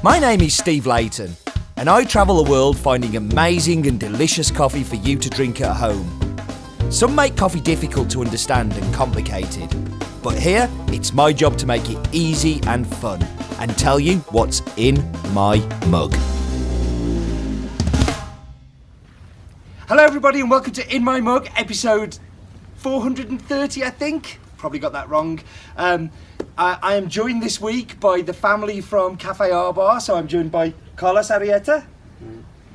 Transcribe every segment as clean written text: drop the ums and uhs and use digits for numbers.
My name is Steve Layton, and I travel the world finding amazing and delicious coffee for you to drink at home. Some make coffee difficult to understand and complicated, but here it's my job to make it easy and fun and tell you what's in my mug. Hello everybody and welcome to In My Mug, episode 430 I think. Probably got that wrong. I am joined this week by the family from Cafe Arbar. So I'm joined by Carlos Arrieta,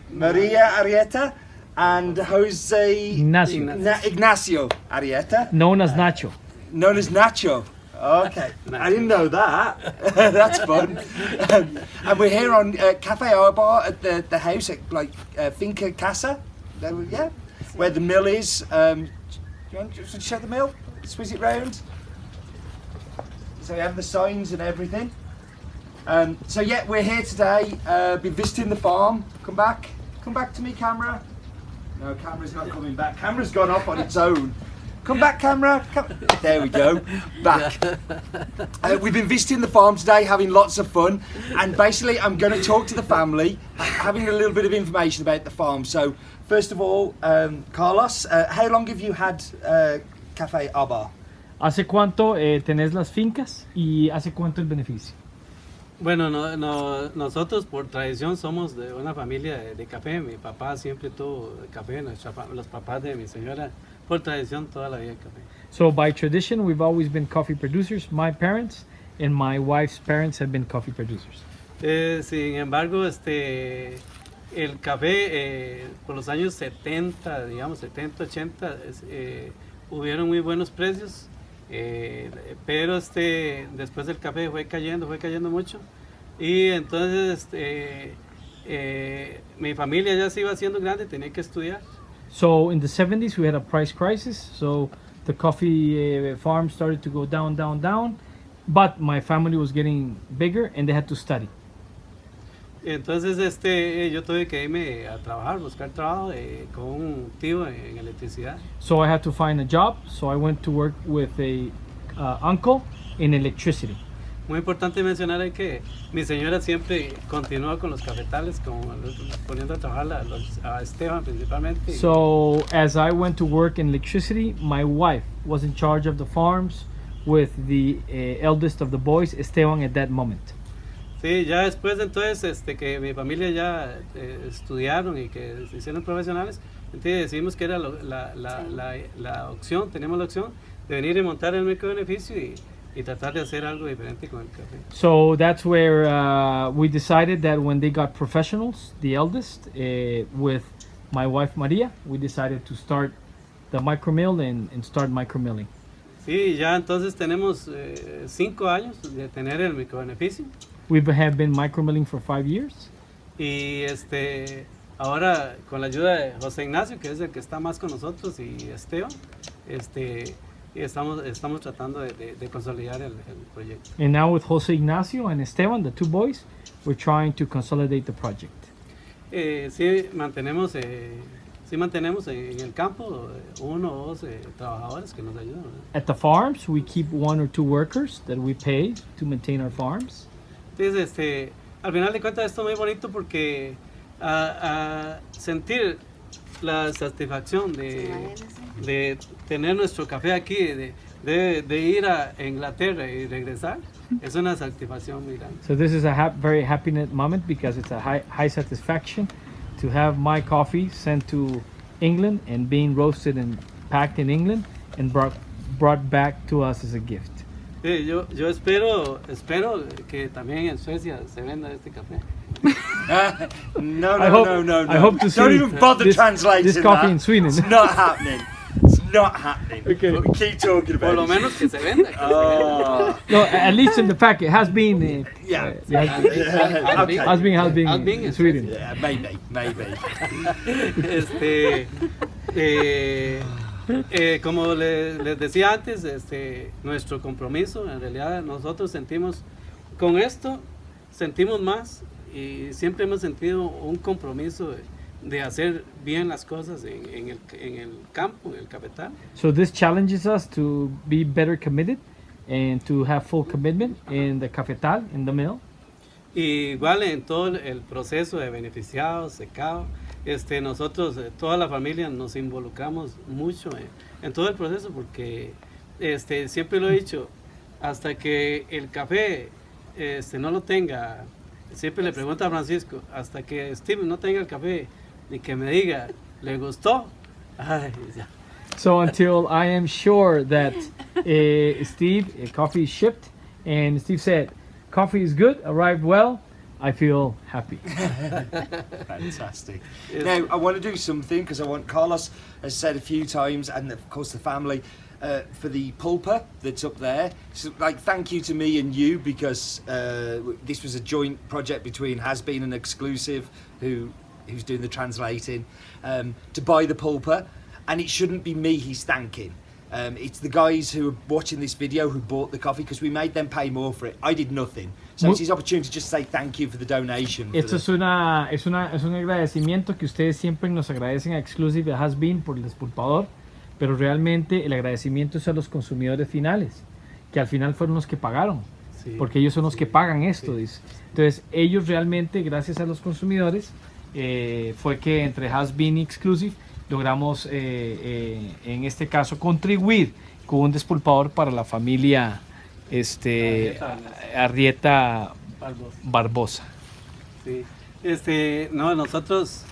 Maria Arrieta, and Jose Ignacio Arrieta. Known as Nacho. Known as Nacho. Okay, I didn't know that. That's fun. And we're here on Cafe Arbar at the house at Finca Casa. Yeah, where the mill is. Do you want to show the mill? Swizz it round. So we have the signs and everything. So yeah, we're here today. Been visiting the farm. Come back to me, camera. No, camera's not coming back. Camera's gone off on its own. Come back, camera. There we go. Back. We've been visiting the farm today, having lots of fun, and basically I'm going to talk to the family, having a little bit of information about the farm. So first of all, Carlos, how long have you had Cafe Arbar? ¿Hace cuánto tenés las fincas y hace cuánto el beneficio? Bueno, nosotros por tradición somos de una familia de café. Mi papá siempre tuvo café, los papás de mi señora, por tradición toda la vida café. So by tradition, we've always been coffee producers. My parents and my wife's parents have been coffee producers. Sin embargo, el café por los años 70, digamos 70, 80, hubieron muy buenos precios. Pero después el café fue cayendo mucho y entonces mi familia ya se iba haciendo grande, tenía que estudiar. So in the 70s we had a price crisis, so the coffee farm started to go down, but my family was getting bigger and they had to study. Entonces yo tuve que irme a trabajar, buscar trabajo con un tío en electricidad. So I had to find a job, so I went to work with a uncle in electricity. Muy importante mencionar que mi señora siempre continúa con los cafetales, poniendo a trabajar a Esteban principalmente. So as I went to work in electricity, my wife was in charge of the farms with the eldest of the boys, Esteban, at that moment. Sí, ya después entonces que mi familia ya estudiaron y que se hicieron profesionales, entonces decidimos que era la opción, tenemos la opción de venir y montar el microbeneficio y tratar de hacer algo diferente con el café. So that's where we decided that when they got professionals, the eldest, with my wife Maria, we decided to start the micromill and start micromilling. Sí, ya entonces tenemos 5 años de tener el microbeneficio. We have been micromilling for 5 years. Y ahora con la ayuda de José Ignacio, que es el que está más con nosotros, y Esteban, y estamos tratando de consolidar el proyecto. And now with Jose Ignacio and Esteban, the 2 boys, we're trying to consolidate the project. Sí mantenemos en el campo 1 o 2 trabajadores que nos ayudan. At the farms, we keep 1 or 2 workers that we pay to maintain our farms. Entonces, al final de cuentas esto es muy bonito porque sentir la satisfacción de tener nuestro café aquí, de ir a Inglaterra y regresar, es una satisfacción muy grande. So this is a very happy moment because it's a high satisfaction to have my coffee sent to England and being roasted and packed in England and brought back to us as a gift. Sí, yo espero que también en Suecia se venda este café. No. I hope to see Don't even bother translating this coffee that. in Sweden. It's not happening. It's not happening. Okay. But we keep talking about Por lo it. menos que se venda. No, at least in the pack it has been. Okay. Has been in Sweden. Yeah, maybe. Como les decía antes, nuestro compromiso, en realidad nosotros sentimos más y siempre hemos sentido un compromiso de hacer bien las cosas en el campo, en el cafetal. So this challenges us to be better committed and to have full commitment in the cafetal, in the mill. Y igual en todo el proceso de beneficiados, secado, nosotros, toda la familia, nos involucramos mucho en todo el proceso porque siempre lo he dicho, hasta que el café no lo tenga, siempre le pregunto a Francisco, hasta que Steve no tenga el café y que me diga, ¿le gustó? Ay, ya. So until I am sure that Steve, coffee is shipped, and Steve said, coffee is good, arrived well, I feel happy. Fantastic. Now, I want to do something because I want Carlos has said a few times, and of course the family, for the pulpa that's up there. So, like, thank you to me and you because this was a joint project between Has Been and Exclusive, who's doing the translating, to buy the pulpa, and it shouldn't be me he's thanking. It's the guys who are watching this video who bought the coffee because we made them pay more for it. I did nothing. So it's his opportunity to just say thank you for the donation. Esto es un agradecimiento que ustedes siempre nos agradecen a Exclusive y a Has Been por el despulpador, pero realmente el agradecimiento es a los consumidores finales, que al final fueron los que pagaron, sí, porque ellos son los que pagan esto, sí. Dice. Entonces ellos realmente, gracias a los consumidores, fue que entre Has Been y Exclusive logramos en este caso contribuir con un despulpador para la familia Arrieta Barbosa. Sí. No, nosotros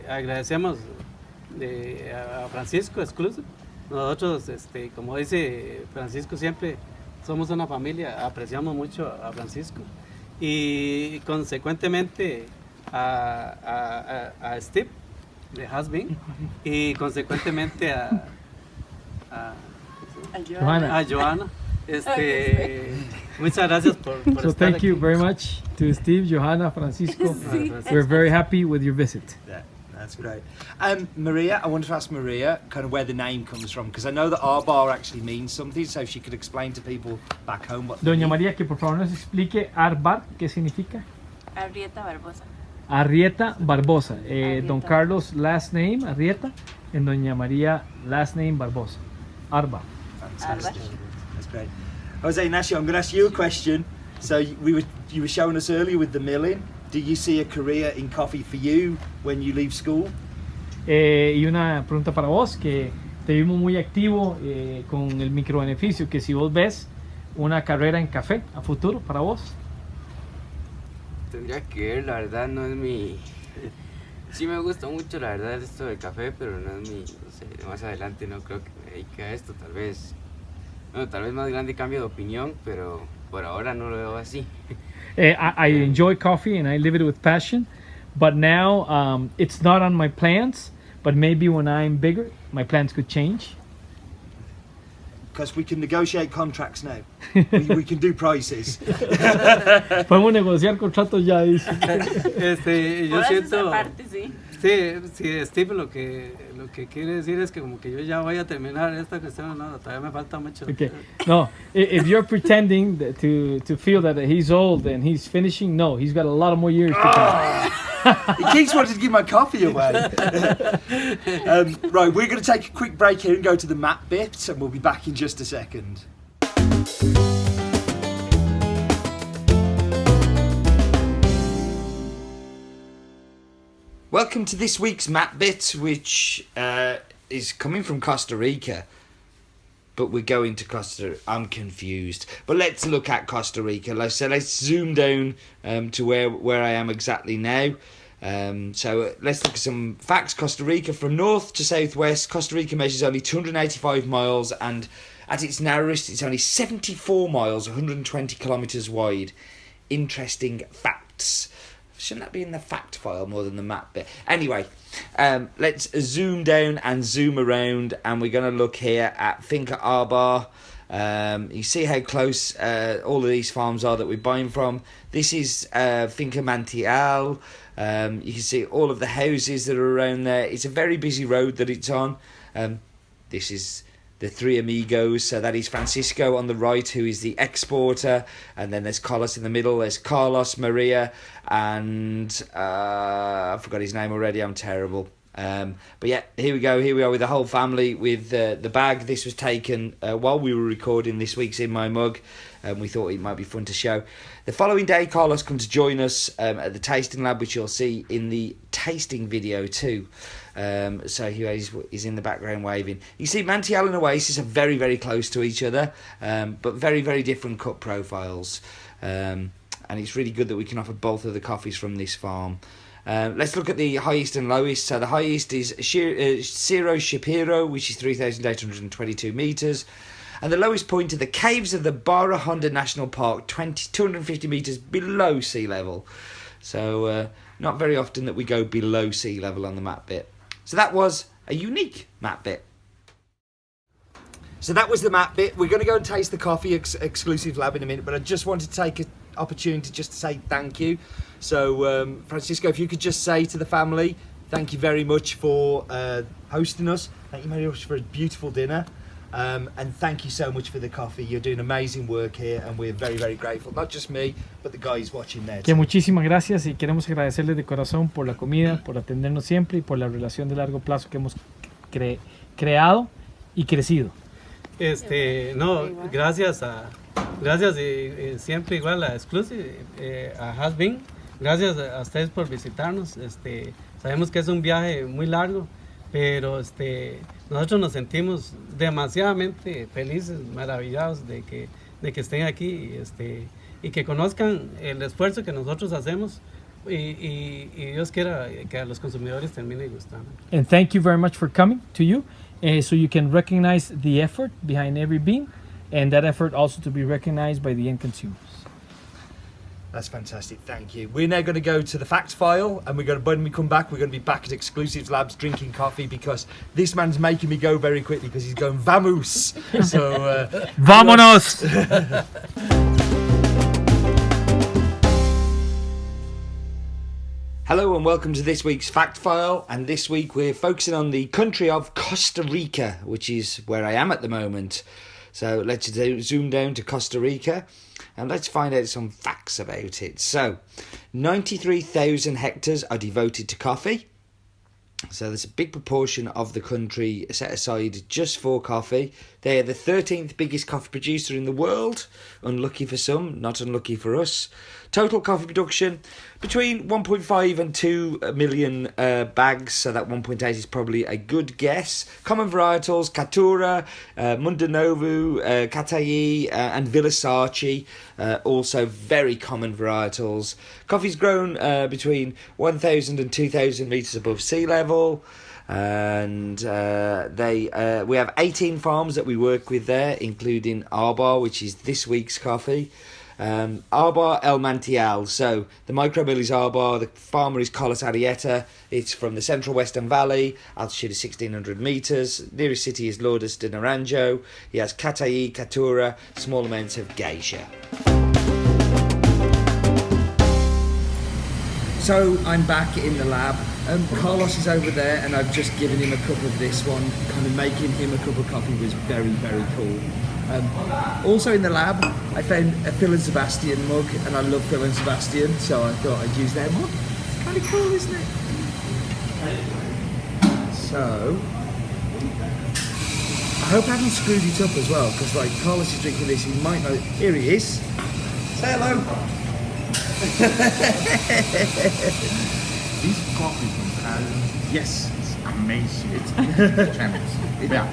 agradecemos a Francisco Exclusive. Nosotros, como dice Francisco siempre, somos una familia, apreciamos mucho a Francisco y consecuentemente a Steve de Has Been y consecuentemente a Johanna. Muchas gracias por so estar thank you aquí. very much to Steve, Johanna, Francisco. Sí. We're very happy with your visit. Yeah, that's great. Maria, I wanted to ask Maria kind of where the name comes from because I know that Arbar actually means something, so if she could explain to people back home what. Doña María, que por favor nos explique Arbar, ¿qué significa? Arrieta Barbosa. Arrieta Barbosa. Arrieta. Don Carlos last name Arrieta and Doña María last name Barbosa. Arbar. Fantastic. That's great. Jose Ignacio, I'm going to ask you a question. So you were showing us earlier with the milling. Do you see a career in coffee for you when you leave school? Y una pregunta para vos, que te vimos muy activo con el microbeneficio, que si vos ves una carrera en café a futuro para vos. Tendría que ver, la verdad no es mi... Sí me gusta mucho la verdad esto del café, pero no es mi... No sé, más adelante no creo que me dedique a esto, tal vez... Bueno, tal vez más grande cambio de opinión, pero por ahora no lo veo así. I enjoy coffee and I live it with passion, but now it's not on my plans, but maybe when I'm bigger, my plans could change. Because we can negotiate contracts now. we can do prices. Podemos negociar contratos ya, dice. Yo Por siento... esa parte, sí. Sí, Steve lo que quiere decir es que como que yo ya voy a terminar esta cuestión, no, todavía me falta mucho. Okay. No, if you're pretending to feel that he's old and he's finishing, no, he's got a lot of more years to come. He keeps wanting to give my coffee away. Right, we're going to take a quick break here and go to the map bit, and we'll be back in just a second. Welcome to this week's map bit, which is coming from Costa Rica. But we're going to Costa. I'm confused. But let's look at Costa Rica. Let's zoom down to where I am exactly now. So let's look at some facts. Costa Rica, from north to southwest, Costa Rica measures only 285 miles, and at its narrowest, it's only 74 miles, 120 kilometres wide. Interesting facts. Shouldn't that be in the fact file more than the map bit? Anyway, let's zoom down and zoom around, and we're going to look here at Finca Arbar. You see how close all of these farms are that we're buying from. This is Finca Manantial. You can see all of the houses that are around there. It's a very busy road that it's on. This is the three amigos. So that is Francisco on the right, who is the exporter, and then there's Carlos in the middle. There's Carlos, Maria, and I forgot his name already. I'm terrible. But yeah, here we go. Here we are with the whole family with the bag. This was taken while we were recording this week's In My Mug, and we thought it might be fun to show. The following day, Carlos come to join us at the tasting lab, which you'll see in the tasting video too. So he's in the background waving. You see, Manantial and Oasis are very, very close to each other, but very, very different cut profiles. And it's really good that we can offer both of the coffees from this farm. Let's look at the highest and lowest. So the highest is Cerro Shapiro, which is 3,822 metres. And the lowest point are the caves of the Barra Honda National Park, 250 metres below sea level. So not very often that we go below sea level on the map bit. So that was a unique map bit. So that was the map bit. We're going to go and taste the coffee exclusive lab in a minute, but I just wanted to take an opportunity just to say thank you. So Francisco, if you could just say to the family, thank you very much for hosting us. Thank you very much for a beautiful dinner. And thank you so much for the coffee. You're doing amazing work here, and we're very, very grateful. Not just me, but the guys watching there. Que muchísimas gracias y queremos agradecerles de corazón por la comida, por atendernos siempre y por la relación de largo plazo que hemos creado y crecido. No, gracias siempre igual a Exclusive, a Has Been. Gracias a ustedes por visitarnos. Sabemos que es un viaje muy largo, pero nosotros nos sentimos demasiadamente felices, maravillados de que estén aquí y que conozcan el esfuerzo que nosotros hacemos y Dios quiera que a los consumidores termine gustando. And thank you very much for coming to you, so you can recognize the effort behind every bean, and that effort also to be recognized by the end consumers. That's fantastic, thank you. We're now going to go to the fact file, and when we come back, we're going to be back at Exclusives Labs drinking coffee, because this man's making me go very quickly because he's going vamos. So, Vámonos! Hello and welcome to this week's fact file, and this week we're focusing on the country of Costa Rica, which is where I am at the moment. So let's zoom down to Costa Rica and let's find out some facts about it. So 93,000 hectares are devoted to coffee. So there's a big proportion of the country set aside just for coffee. They are the 13th biggest coffee producer in the world. Unlucky for some, not unlucky for us. Total coffee production between 1.5 and 2 million bags. So that 1.8 is probably a good guess. Common varietals, Caturra, Mundanovu, Catayi and Villasarci. Also very common varietals. Coffee's grown between 1,000 and 2,000 metres above sea level. And we have 18 farms that we work with there, including Arbar, which is this week's coffee. Arbar El Manantial. So the microbill is Arbar, the farmer is Costa. It's from the central western valley, altitude is 1,600 metres, nearest city is Lourdes de Naranjo. He has Catayi, Caturra, small amounts of geisha. So I'm back in the lab. Carlos is over there, and I've just given him a cup of this one. Kind of making him a cup of coffee was very, very cool. Also in the lab, I found a Phil and Sebastian mug, and I love Phil and Sebastian, so I thought I'd use their mug. It's kind of cool, isn't it? So, I hope I haven't screwed it up as well, because like Carlos is drinking this, he might know. Here he is. Say hello. This coffee from Thailand, Yes. it's amazing. It's tremendous. Yeah.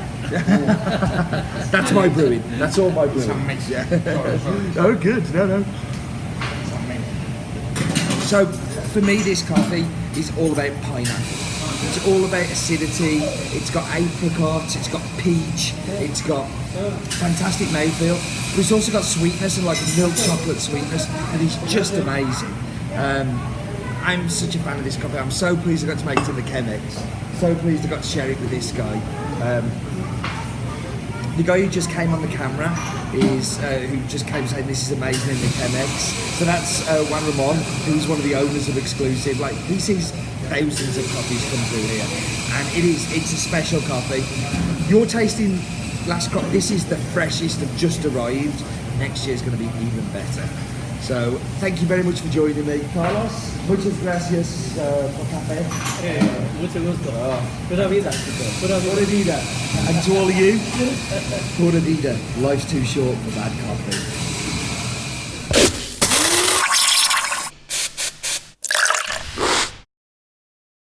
That's my brewing. That's all my It's brewing. amazing. Yeah. Sorry. Oh, good. No. It's amazing. So, for me, this coffee is all about pineapple. It's all about acidity. It's got apricots. It's got peach. It's got fantastic mouthfeel. But it's also got sweetness and like milk chocolate sweetness. And it's just amazing. I'm such a fan of this coffee. I'm so pleased I got to make it in the Chemex. So pleased I got to share it with this guy. The guy who just came on the camera is who just came saying this is amazing in the Chemex. So that's Juan Ramon, who's one of the owners of Exclusive. Like, he sees thousands of coffees come through here, and it's a special coffee. You're tasting last crop. This is the freshest, have just arrived. Next year's going to be even better. So thank you very much for joining me, Carlos. Muchas gracias por café. Mucho gusto. Pura vida, chicos. Pura Pura vida. And to all of you, pura vida. Life's too short for bad coffee.